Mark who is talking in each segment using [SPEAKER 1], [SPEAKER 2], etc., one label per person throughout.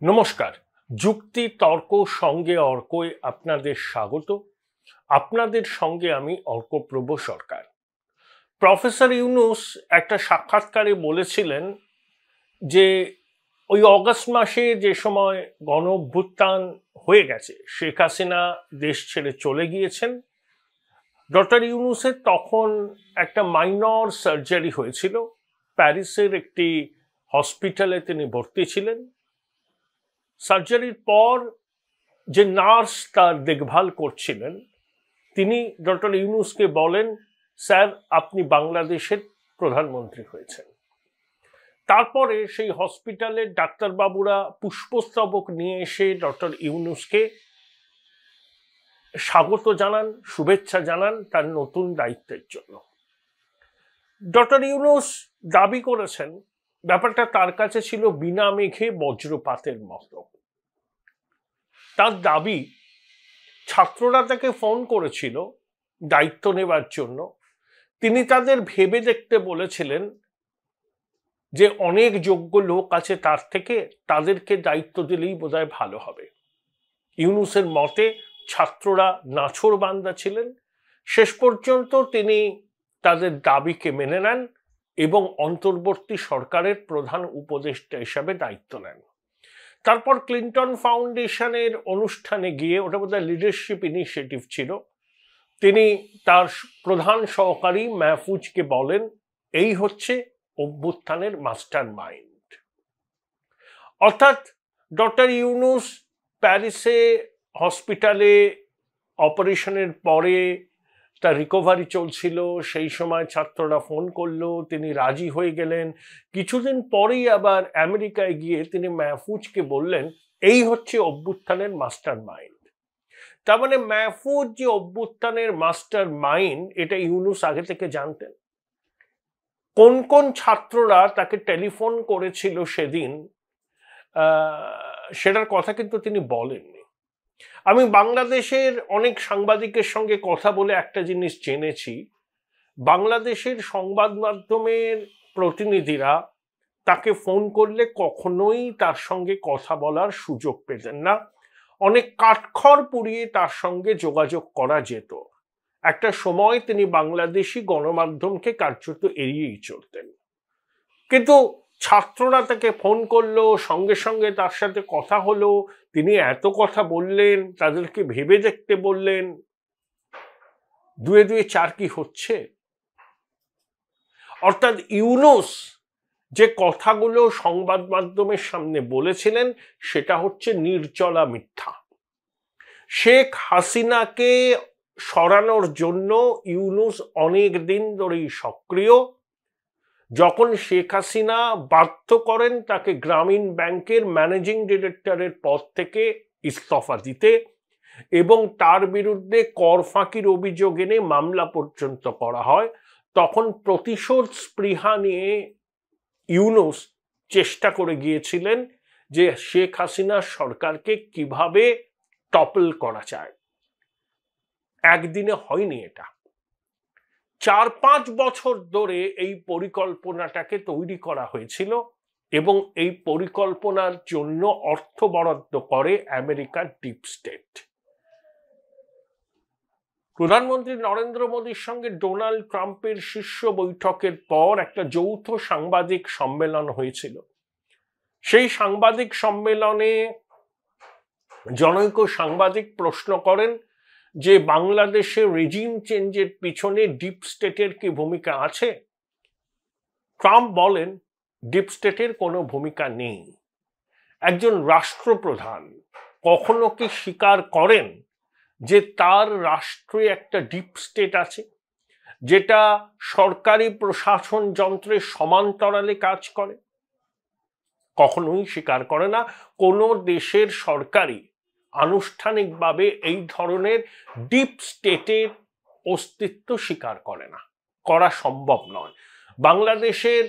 [SPEAKER 1] নমস্কার। যুক্তি তর্ক সঙ্গে অর্কয় আপনাদের স্বাগত। আপনাদের সঙ্গে আমি অর্কপ্রভ সরকার। প্রফেসর ইউনূস একটা সাক্ষাৎকারে বলেছিলেন যে ওই অগাস্ট মাসে যে সময় গণ অভ্যুত্থান হয়ে গেছে, শেখ হাসিনা দেশ ছেড়ে চলে গিয়েছেন, ডক্টর ইউনূসের তখন একটা মাইনর সার্জারি হয়েছিল। প্যারিসের একটি হসপিটালে তিনি ভর্তি ছিলেন। সার্জারির পর যে নার্স তার দেখভাল করছিলেন তিনি ডক্টর ইউনূসকে বলেন, স্যার আপনি বাংলাদেশের প্রধানমন্ত্রী হয়েছেন। তারপরে সেই হসপিটালের ডাক্তারবাবুরা পুষ্পস্তবক নিয়ে এসে ডক্টর ইউনূসকে স্বাগত জানান, শুভেচ্ছা জানান তার নতুন দায়িত্বের জন্য। ডক্টর ইউনূস দাবি করেছেন ব্যাপারটা তার কাছে ছিল বিনা মেঘে বজ্রপাতের মতো। তার দাবি, ছাত্ররা তাকে ফোন করেছিল দায়িত্ব নেবার জন্য। তিনি তাদের ভেবে দেখতে বলেছিলেন যে অনেক যোগ্য লোক আছে তার থেকে, তাদেরকে দায়িত্ব দিলেই বোধহয় ভালো হবে। ইউনূসের মতে ছাত্ররা নাছোড়বান্দা ছিলেন। শেষ পর্যন্ত তিনি তাদের দাবিকে মেনে নেন এবং অন্তর্বর্তী সরকারের প্রধান উপদেষ্টা হিসাবে দায়িত্ব নেন। তারপর ক্লিন্টন ফাউন্ডেশনের অনুষ্ঠানে গিয়ে, ওটা বোধহয় লিডারশিপ ইনিশিয়েটিভ ছিল, তিনি তার প্রধান সহকারী মাহফুজকে বলেন, এই হচ্ছে অভ্যুত্থানের মাস্টার মাইন্ড। অর্থাৎ ডক্টর ইউনূস প্যারিসে হসপিটালে অপারেশনের পরে তার রিকভারি চলছিল, সেই সময় ছাত্ররা ফোন করলো, তিনি রাজি হয়ে গেলেন। কিছুদিন পরেই আবার আমেরিকায় গিয়ে তিনি মাহফুজকে বললেন, এই হচ্ছে অভ্যুত্থানের মাস্টার মাইন্ড। তার মানে মাহফুজ যে অভ্যুত্থানের মাস্টার মাইন্ড, এটা ইউনূস আগে থেকে জানতেন। কোন কোন ছাত্ররা তাকে টেলিফোন করেছিল সেদিন, সেটার কথা কিন্তু তিনি বলেননি। আমি বাংলাদেশের অনেক সাংবাদিকের সঙ্গে কথা বলে একটা জিনিস জেনেছি, বাংলাদেশের সংবাদ মাধ্যমের প্রতিনিধিরা তাকে ফোন করলে কখনোই তার সঙ্গে কথা বলার সুযোগ পেতেন না। অনেক কাঠখড় পুড়িয়ে তার সঙ্গে যোগাযোগ করা যেত। একটা সময় তিনি বাংলাদেশি গণমাধ্যমকে কার্যত এড়িয়েই চলতেন। কিন্তু ছাত্ররা তাকে ফোন করলো, সঙ্গে সঙ্গে তার সাথে কথা হলো, তিনি এত কথা বললেন, তাদেরকে ভেবে দেখতে বললেন। দুয়ে দুয়ে চার কি হচ্ছে? অর্থাৎ ইউনূস যে কথাগুলো সংবাদ মাধ্যমের সামনে বলেছিলেন সেটা হচ্ছে নির্জলা মিথ্যা। শেখ হাসিনাকে সরানোর জন্য ইউনূস অনেক দিন ধরেই সক্রিয়। যখন শেখ হাসিনা বাধ্য করেন তাকে গ্রামীণ ব্যাংকের ম্যানেজিং ডিরেক্টরের পদ থেকে ইস্তফা দিতে এবং তার বিরুদ্ধে কর ফাঁকির অভিযোগ এনে মামলা পর্যন্ত করা হয়, তখন প্রতিশোধ স্পৃহা নিয়ে ইউনূস চেষ্টা করে গিয়েছিলেন যে শেখ হাসিনার সরকারকে কিভাবে টপল করা যায়। একদিনে হয়নি এটা। 4-5 বছর ধরে এই পরিকল্পনাটাকে তৈরি করা হয়েছিল এবং এই পরিকল্পনার জন্য অর্থ বরাদ্দ করে আমেরিকার ডিপ স্টেট। প্রধানমন্ত্রী নরেন্দ্র মোদীর সঙ্গে ডোনাল্ড ট্রাম্পের শীর্ষ বৈঠকের পর একটা যৌথ সাংবাদিক সম্মেলন হয়েছিল। সেই সাংবাদিক সম্মেলনে জনৈক সাংবাদিক প্রশ্ন করেন যে বাংলাদেশে রেজিম চেঞ্জের পিছনে ডিপ স্টেটের কি ভূমিকা আছে? ট্রাম্প বলেন, ডিপ স্টেটের কোনো ভূমিকা নেই। একজন রাষ্ট্রপ্রধান কখনো কি স্বীকার করেন যে তার রাষ্ট্রে একটা ডিপ স্টেট আছে, যেটা সরকারি প্রশাসন যন্ত্রের সমান্তরালে কাজ করে? কখনোই স্বীকার করে না। কোনো দেশের সরকারি আনুষ্ঠানিকভাবে এই ধরনের ডিপ স্টেটের অস্তিত্ব স্বীকার করে না, করা সম্ভব নয়। বাংলাদেশের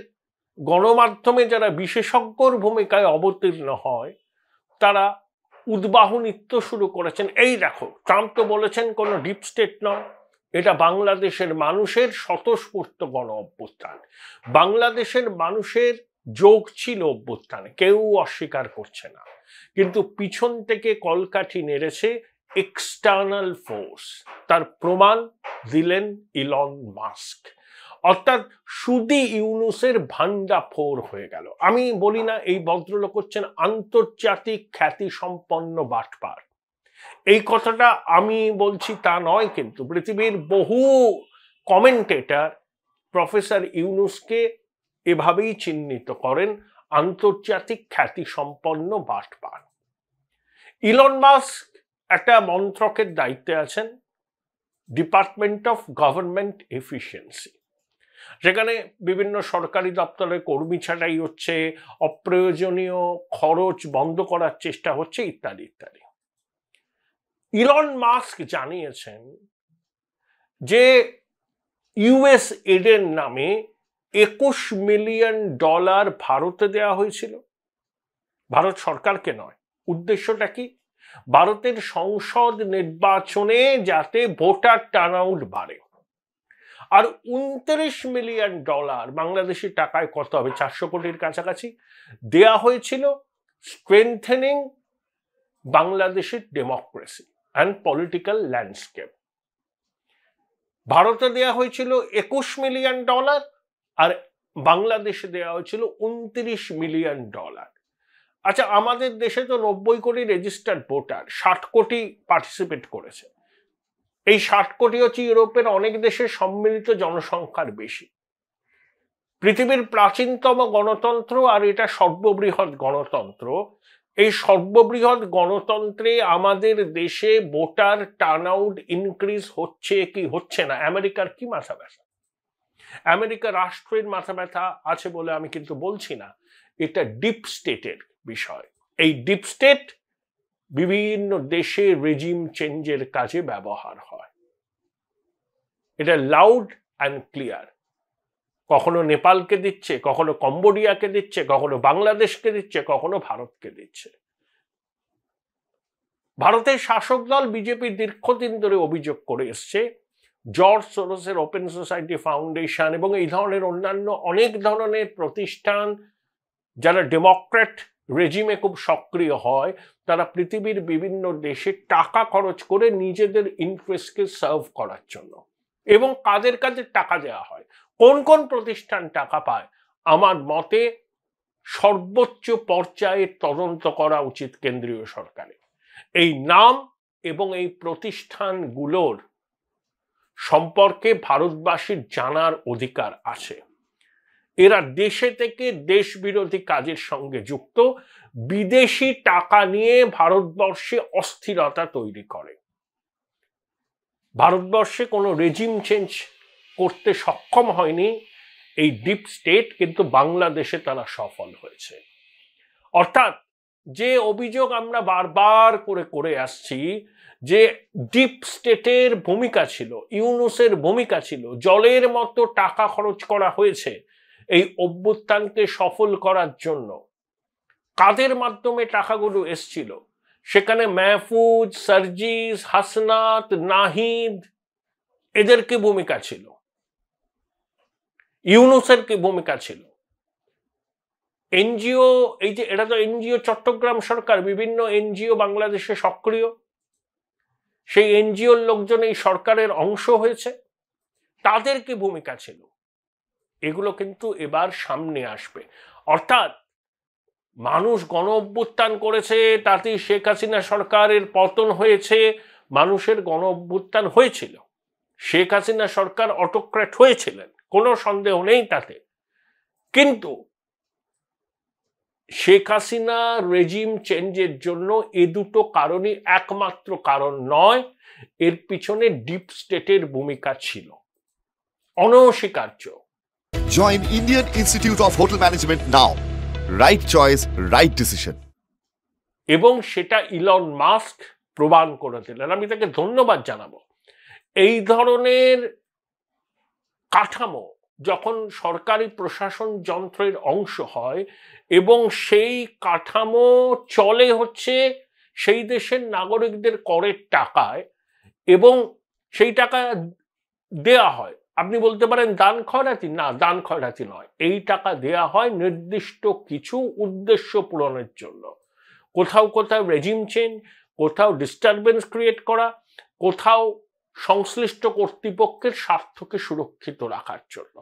[SPEAKER 1] গণমাধ্যমে যারা বিশেষজ্ঞর ভূমিকায় অবতীর্ণ হয় তারা উদ্বাহু নৃত্য শুরু করেছেন। এই দেখো, ট্রাম্প তো বলেছেন কোনো ডিপ স্টেট নয়, এটা বাংলাদেশের মানুষের স্বতঃস্ফূর্ত গণ অভ্যুত্থান। বাংলাদেশের মানুষের যোগ ছিল অভ্যুত্থানে, কেউ অস্বীকার করছে না, কিন্তু পিছন থেকে কলকাঠি নেড়েছে এক্সটার্নাল ফোর্স। তার প্রমাণ দিলেন ইলন মাস্ক। অর্থাৎ সুদি ইউনুসের ভান্ডাফোর হয়ে গেল। আমি বলি না এই ভদ্রলোক হচ্ছেন আন্তর্জাতিক খ্যাতি সম্পন্ন বাটপার, এই কথাটা আমি বলছি তা নয়, কিন্তু পৃথিবীর বহু কমেন্টেটর প্রফেসর ইউনুসকে এভাবেই চিহ্নিত করেন আন্তর্জাতিক খ্যাতি সম্পন্ন বাটপার। ইলন মাস্ক একটা মন্ত্রকের দায়িত্বে আছেন, ডিপার্টমেন্ট অফ গভর্নমেন্ট এফিসিয়েন্সি, যেখানে বিভিন্ন সরকারি দপ্তরের কর্মী ছাঁটাই হচ্ছে, অপ্রয়োজনীয় খরচ বন্ধ করার চেষ্টা হচ্ছে, ইত্যাদি ইত্যাদি। ইলন মাস্ক জানিয়েছেন যে ইউএস এডের নামে $21 মিলিয়ন ভারতে দেওয়া হয়েছিল, ভারত সরকারকে নয়। উদ্দেশ্যটা কি? ভারতের সংসদ নির্বাচনে যাতে ভোটার টার্নআউট বাড়ে। আর $29 মিলিয়ন বাংলাদেশি টাকায় কত হবে, 400 কোটির কাছাকাছি, দেয়া হয়েছিল স্ট্রেংথেনিং বাংলাদেশের ডেমোক্রেসি অ্যান্ড পলিটিক্যাল ল্যান্ডস্কেপ। ভারতে দেয়া হয়েছিল $21 মিলিয়ন, আর বাংলাদেশে দেওয়া হয়েছিল $29 মিলিয়ন। আচ্ছা, আমাদের দেশে তো 90 কোটি রেজিস্টার্ড ভোটার, 60 কোটি পার্টিসিপেট করেছে। এই 60 কোটি হচ্ছে ইউরোপের অনেক দেশের সম্মিলিত জনসংখ্যার বেশি। পৃথিবীর প্রাচীনতম গণতন্ত্র, আর এটা সর্ববৃহৎ গণতন্ত্র। এই সর্ববৃহৎ গণতন্ত্রে আমাদের দেশে ভোটার টার্নআউট ইনক্রিজ হচ্ছে কি হচ্ছে না, আমেরিকার কি মাথা ব্যথা? আমেরিকা রাষ্ট্রের মাথা ব্যথা আছে বলে আমি কিন্তু বলছি না, এটা ডিপ স্টেটের বিষয়। এই ডিপ স্টেট বিভিন্ন দেশে রেজিম চেঞ্জের কাজে ব্যবহার হয়। এটা লাউড অ্যান্ড ক্লিয়ার। কখনো নেপালকে দিচ্ছে, কখনো কম্বোডিয়াকে দিচ্ছে, কখনো বাংলাদেশকে দিচ্ছে, কখনো ভারতকে দিচ্ছে। ভারতের শাসক দল বিজেপি দীর্ঘদিন ধরে অভিযোগ করে এসছে জর্জ সোরোসের ওপেন সোসাইটি ফাউন্ডেশন এবং এই ধরনের অন্যান্য অনেক ধরনের প্রতিষ্ঠান যারা ডেমোক্র্যাট রেজিমে খুব সক্রিয় হয়, তারা পৃথিবীর বিভিন্ন দেশে টাকা খরচ করে নিজেদের ইন্টারেস্টকে সার্ভ করার জন্য। এবং কাদের কাদের টাকা দেওয়া হয়, কোন কোন প্রতিষ্ঠান টাকা পায়, আমার মতে সর্বোচ্চ পর্যায়ে তদন্ত করা উচিত কেন্দ্রীয় সরকারে। এই নাম এবং এই প্রতিষ্ঠানগুলোর সম্পর্কে ভারতবাসীর জানার অধিকার আছে। এরা দেশে থেকে দেশ বিরোধী কাজের সঙ্গে যুক্ত, বিদেশি টাকা নিয়ে ভারতবর্ষে অস্থিরতা তৈরি করে। ভারতবর্ষে কোনো রেজিম চেঞ্জ করতে সক্ষম হয়নি এই ডিপ স্টেট, কিন্তু বাংলাদেশে তারা সফল হয়েছে। অর্থাৎ যে অভিযোগ আমরা বারবার করে করে আসছি যে ডিপ স্টেটের ভূমিকা ছিল, ইউনুসের ভূমিকা ছিল, জলের মতো টাকা খরচ করা হয়েছে এই অভ্যুত্থানকে সফল করার জন্য। কাদের মাধ্যমে টাকাগুলো এসছিল? সেখানে মাহফুজ, সার্জিস, হাসনাত, নাহিদ, এদের কি ভূমিকা ছিল? ইউনুসের কি ভূমিকা ছিল? এনজিও, এই যে এটা তো এনজিও, চট্টগ্রাম সরকার, বিভিন্ন এনজিও বাংলাদেশে সক্রিয়, সেই এনজিওর লোকজন এই সরকারের অংশ হয়েছে, তাদের কি ভূমিকা ছিল? এগুলো কিন্তু এবার সামনে আসবে। অর্থাৎ মানুষ গণ অভ্যুত্থান করেছে, তাতেই শেখ হাসিনা সরকারের পতন হয়েছে। মানুষের গণ অভ্যুত্থান হয়েছিল, শেখ হাসিনা সরকার অটোক্র্যাট হয়েছিলেন, কোনো সন্দেহ নেই তাতে। কিন্তু শেখ হাসিনা রেজিম চেঞ্জের জন্য এ দুটো কারণই একমাত্র কারণ নয়, এর পিছনে ডিপ স্টেটের ভূমিকা ছিল অনস্বীকার্য।
[SPEAKER 2] Join Indian Institute of Hotel Management now. Right choice, right decision.
[SPEAKER 1] এবং সেটা ইলন মাস্ক প্রমাণ করে দিলেন, আমি তাকে ধন্যবাদ জানাবো। এই ধরনের কাঠামো যখন সরকারি প্রশাসন যন্ত্রের অংশ হয় এবং সেই কাঠামো চলে হচ্ছে সেই দেশের নাগরিকদের করের টাকায়, এবং সেই টাকা দেয়া হয়, আপনি বলতে পারেন দান খয়রাতি, না, দান খয়রাতি নয়। এই টাকা দেয়া হয় নির্দিষ্ট কিছু উদ্দেশ্য পূরণের জন্য। কোথাও কোথাও রেজিম চেঞ্জ, কোথাও ডিস্টারবেন্স ক্রিয়েট করা, কোথাও সংশ্লিষ্ট কর্তৃপক্ষের স্বার্থকে সুরক্ষিত রাখার জন্য।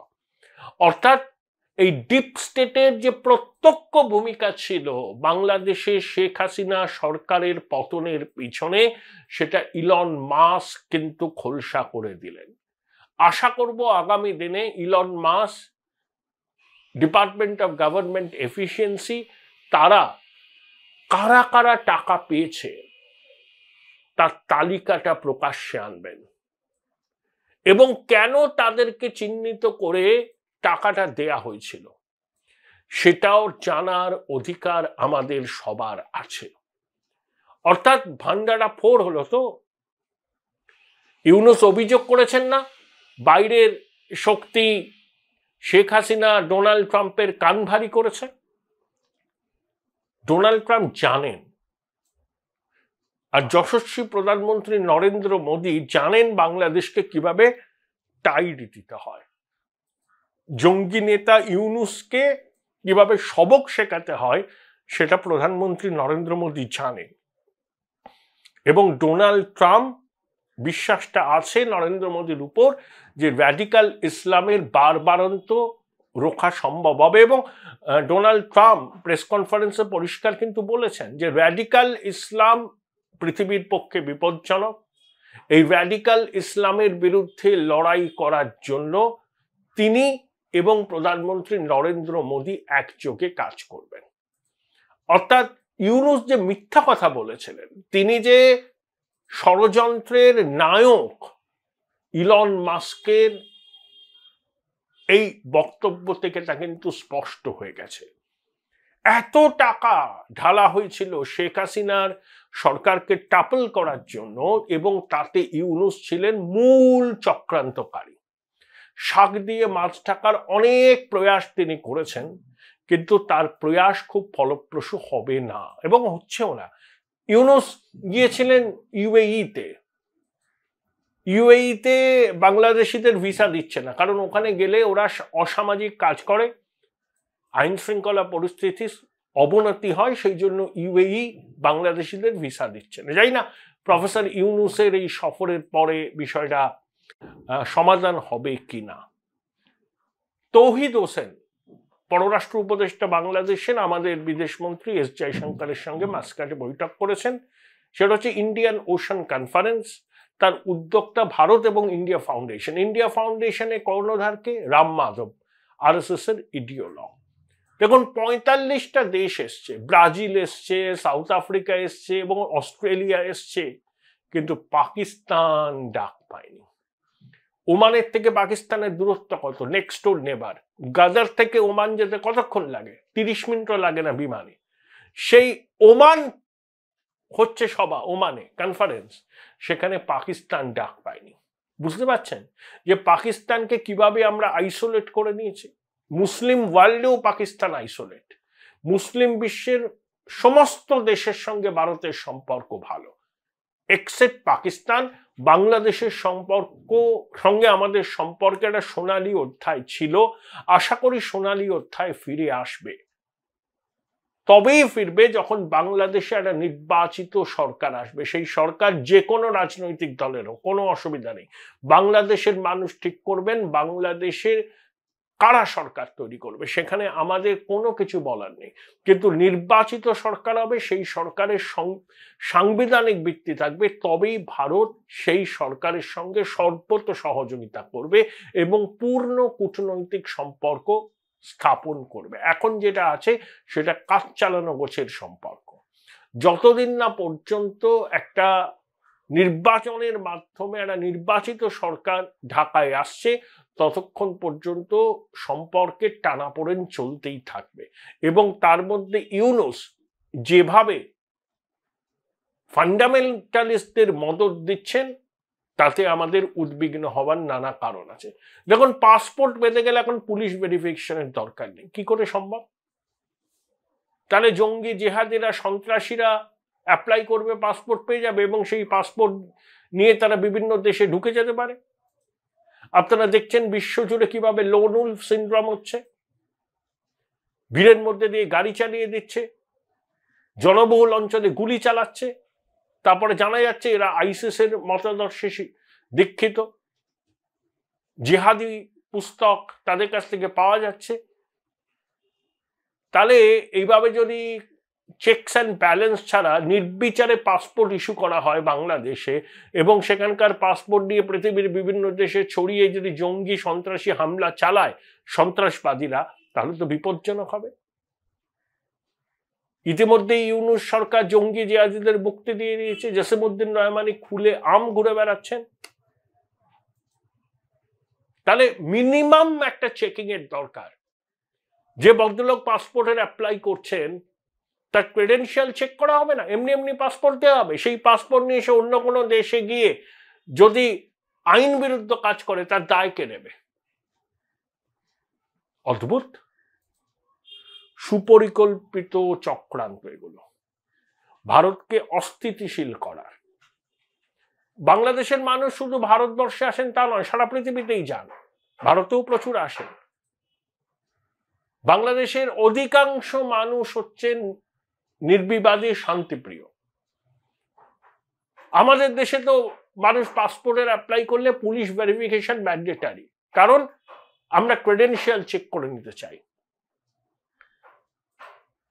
[SPEAKER 1] অর্থাৎ এই ডিপ স্টেটের যে প্রত্যক্ষ ভূমিকা ছিল বাংলাদেশে শেখ হাসিনা সরকারের পতনের পিছনে, সেটা ইলন মাস্ক কিন্তু খোলসা করে দিলেন। আশা করব আগামী দিনে Elon Musk, department of government efficiency, তারা কারা কারা টাকা পেয়েছে তার তালিকাটা প্রকাশ্যে আনবেন এবং কেন তাদেরকে চিহ্নিত করে টাকাটা দেয়া হয়েছিল সেটাও জানার অধিকার আমাদের সবার আছে। অর্থাৎ ভান্ডারা 4 হলো তো। ইউনূস অভিযোগ করেছেন না বাইরের শক্তি শেখ হাসিনা ডোনাল্ড ট্রাম্পের কান ভারী করেছে? ডোনাল্ড ট্রাম্প জানেন, আর যশস্বী প্রধানমন্ত্রী নরেন্দ্র মোদী জানেন বাংলাদেশকে কিভাবে টাইট দিতে হয়, জঙ্গি নেতা ইউনূসকে কিভাবে সবক শেখাতে হয় সেটা প্রধানমন্ত্রী নরেন্দ্র মোদী জানেন। এবং ডোনাল্ড ট্রাম্প বিশ্বাসটা আছে নরেন্দ্র মোদীর উপর যে র্যাডিক্যাল ইসলামের বারবারন্ত রোখা সম্ভব হবে। এবং ডোনাল্ড ট্রাম্প প্রেস কনফারেন্সে পরিষ্কার কিন্তু বলেছেন যে র্যাডিক্যাল ইসলাম পৃথিবীর পক্ষে বিপজ্জনক। এই র্যাডিক্যাল ইসলামের বিরুদ্ধে লড়াই করার জন্য তিনি এবং প্রধানমন্ত্রী নরেন্দ্র মোদী একযোগে কাজ করবেন। অর্থাৎ ইউনূস যে মিথ্যা কথা বলেছিলেন, তিনি যে ষড়যন্ত্রের নায়ক, ইলন মাস্কের এই বক্তব্য থেকে তা কিন্তু স্পষ্ট হয়ে গেছে। এত টাকা ঢালা হয়েছিল শেখ হাসিনার সরকারকে টাপল করার জন্য এবং তাতে ইউনূস ছিলেন মূল চক্রান্তকারী। শাক দিয়ে মাছ ঢাকার অনেক প্রয়াস তিনি করেছেন, কিন্তু তার প্রয়াস খুব ফলপ্রসূ হবে না এবং হচ্ছেও না। ইউনূস গিয়েছিলেন ইউএইতে বাংলাদেশিদের ভিসা দিচ্ছে না, কারণ ওখানে গেলে ওরা অসামাজিক কাজ করে, আইন শৃঙ্খলা পরিস্থিতির অবনতি হয়, সেই জন্য ইউএই বাংলাদেশিদের ভিসা দিচ্ছে না। যাই না প্রফেসর ইউনূসের এই সফরের পরে বিষয়টা সমাধান হবে কিনা। তৌহিদ হোসেন পররাষ্ট্র উপদেষ্টা বাংলাদেশের আমাদের বিদেশমন্ত্রী এস জয়শঙ্করের সঙ্গে মাস্কাটে বৈঠক করেছেন। সেটা হচ্ছে ইন্ডিয়ান ওশান কনফারেন্স। তার উদ্যোক্তা ভারত এবং ইন্ডিয়া ফাউন্ডেশন। ইন্ডিয়া ফাউন্ডেশনে কর্ণধারকে রাম মাধব, আরএসএস এর ইডিওলগ। দেখুন 45টা দেশ এসছে, ব্রাজিল এসছে, সাউথ আফ্রিকা এসছে এবং অস্ট্রেলিয়া এসছে, কিন্তু পাকিস্তান ডাক পায়নি। ওমানের থেকে পাকিস্তানের দূরত্ব কত? নেক্সট ডোর নেবার। গাজার থেকে ওমান যেতে কতক্ষণ লাগে? 30 মিনিটও লাগে না বিমানে। সেই ওমান হচ্ছে সভা, ওমানে কনফারেন্স, সেখানে পাকিস্তান ডাক পায়নি। বুঝতে পারছেন যে পাকিস্তানকে কিভাবে আমরা আইসোলেট করে নিয়েছি? মুসলিম ওয়ার্ল্ডেও পাকিস্তান আইসোলেট। মুসলিম বিশ্বের সমস্ত দেশের সঙ্গে ভারতের সম্পর্ক ভালো, এক্সেপ্ট পাকিস্তান। বাংলাদেশের সঙ্গে আমাদের সম্পর্কে একটা সোনালী অধ্যায় ছিল, আশা করি সোনালী অধ্যায় ফিরে আসবে। তবেই ফিরবে যখন বাংলাদেশে একটা নির্বাচিত সরকার আসবে। সেই সরকার যে কোনো রাজনৈতিক দলেরও কোনো অসুবিধা নেই। বাংলাদেশের মানুষ ঠিক করবেন বাংলাদেশের কারা সরকার তৈরি করবে, সেখানে আমাদের কোনো কিছু বলার নেই। কিন্তু নির্বাচিত সরকার হবে, সেই সরকারের সাংবিধানিক ভিত্তি থাকবে, তবেই ভারত সেই সরকারের সঙ্গে সর্বত সহযোগিতা করবে এবং পূর্ণ কূটনৈতিক সম্পর্ক স্থাপন করবে। এখন যেটা আছে সেটা কাজ চালানো গোছের সম্পর্ক। যতদিন না পর্যন্ত একটা নির্বাচনের মাধ্যমে একটা নির্বাচিত সরকার ঢাকায় আসছে, ততক্ষণ পর্যন্ত সম্পর্কের টানাপোড়েন চলতেই থাকবে। এবং তার মধ্যে ইউনূস যেভাবে ফান্ডামেন্টালিস্টদের মদত দিচ্ছেন, তাতে আমাদের উদ্বিগ্ন হওয়ার নানা কারণ আছে। দেখুন পাসপোর্ট পেতে গেলে এখন পুলিশ ভেরিফিকেশনের দরকার নেই। কি করে সম্ভব? তাহলে জঙ্গি জেহাদিরা, সন্ত্রাসীরা অ্যাপ্লাই করবে, পাসপোর্ট পেয়ে যাবে এবং সেই পাসপোর্ট নিয়ে তারা বিভিন্ন দেশে ঢুকে যেতে পারে। আপনারা দেখছেন বিশ্বজুড়ে কিভাবে লোন উলফ সিনড্রোম হচ্ছে, ভিড়ের মধ্যে দিয়ে গাড়ি চালিয়ে দিচ্ছে, জনবহুল অঞ্চলে গুলি চালাচ্ছে, তারপরে জানা যাচ্ছে এরা আইসিসের মতাদর্শে দীক্ষিত, জিহাদি পুস্তক তাদের কাছ থেকে পাওয়া যাচ্ছে। তাহলে এইভাবে যদি চেকস অ্যান্ড ব্যালেন্স ছাড়া নির্বিচারে পাসপোর্ট ইস্যু করা হয় বাংলাদেশে, এবং সেখানকার পাসপোর্ট নিয়ে পৃথিবীর বিভিন্ন দেশে ছড়িয়ে যদি জঙ্গি সন্ত্রাসী হামলা চালায় সন্ত্রাসবাদীরা, তাহলে তো বিপজ্জনক হবে। ইতিমধ্যে ইউনূস সরকার জঙ্গি জিহাদিদের মুক্তি দিয়ে দিয়েছে, জসিমউদ্দিন রহমানি খুলে আম ঘুরে বেড়াচ্ছেন। তাহলে মিনিমাম একটা চেকিং এর দরকার। যে ভদ্রলোক পাসপোর্টের অ্যাপ্লাই করছেন তার ক্রেডেনশিয়াল চেক করা হবে না, এমনি এমনি পাসপোর্ট দেওয়া হবে। সেই পাসপোর্ট নিয়ে এসে অন্য কোনো দেশে গিয়ে যদি আইন বিরুদ্ধ কাজ করে তার দায় কে নেবে? অদ্ভুত সুপরিকল্পিত চক্রান্ত এগুলো, ভারতকে অস্থিতিশীল করার। বাংলাদেশের মানুষ শুধু ভারতবর্ষে আসেন তা নয়, সারা পৃথিবীতেই যান, ভারতেও প্রচুর আসেন। বাংলাদেশের অধিকাংশ মানুষ হচ্ছেন নির্বিবাদী শান্তিপ্রিয়। আমাদের দেশে তো মানুষ পাসপোর্টের অ্যাপ্লাই করলে পুলিশ ভেরিফিকেশন ম্যান্ডেটারি, কারণ আমরা ক্রেডেনশিয়াল চেক করে নিতে চাই।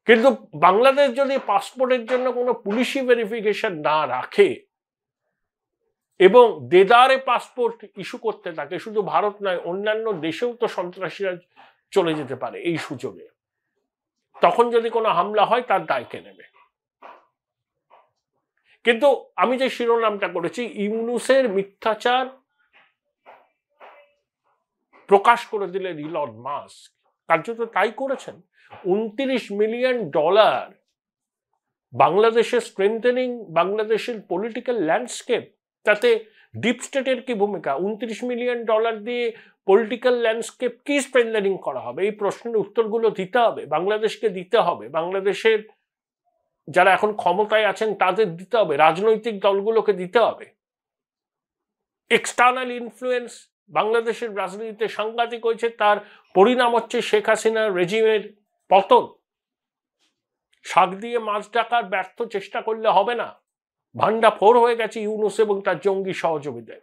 [SPEAKER 1] কিন্তু বাংলাদেশ যদি পাসপোর্টের জন্য কোনো পুলিশি ভেরিফিকেশন না রাখে এবং দেদারে পাসপোর্ট ইস্যু করতে থাকে, শুধু ভারত নয় অন্যান্য দেশেও তো সন্ত্রাসীরা চলে যেতে পারে এই সুযোগে, তখন যদি কোনো হামলা হয় তার দায় কে নেবে? কিন্তু আমি যে শিরোনামটা করেছি, ইউনূসের মিথ্যাচার প্রকাশ করে দিলেন ইলন মাস্ক, কার্যত তাই করেছেন। $29 মিলিয়ন বাংলাদেশের স্ট্রেংথেনিং বাংলাদেশের পলিটিক্যাল ল্যান্ডস্কেপ, তাতে ডিপ স্টেটের কি ভূমিকা? $29 মিলিয়ন দিয়ে পলিটিক্যাল ল্যান্ডস্কেপ কি স্ট্রেংথেনিং করা হবে? এই প্রশ্নের উত্তরগুলো দিতে হবে, বাংলাদেশকে দিতে হবে, বাংলাদেশের যারা এখন ক্ষমতায় আছেন তাদের দিতে হবে, রাজনৈতিক দলগুলোকে দিতে হবে। এক্সটার্নাল ইনফ্লুয়েন্স বাংলাদেশের রাজনীতিতে সাংঘাতিক হয়েছে, তার পরিণাম হচ্ছে শেখ হাসিনার রেজিমের পতন। শাক দিয়ে মাছ ডাকার ব্যর্থ চেষ্টা করলে হবে না, ভান্ডা ফোর হয়ে গেছে ইউনূস এবং তার জঙ্গি সহযোগীদের।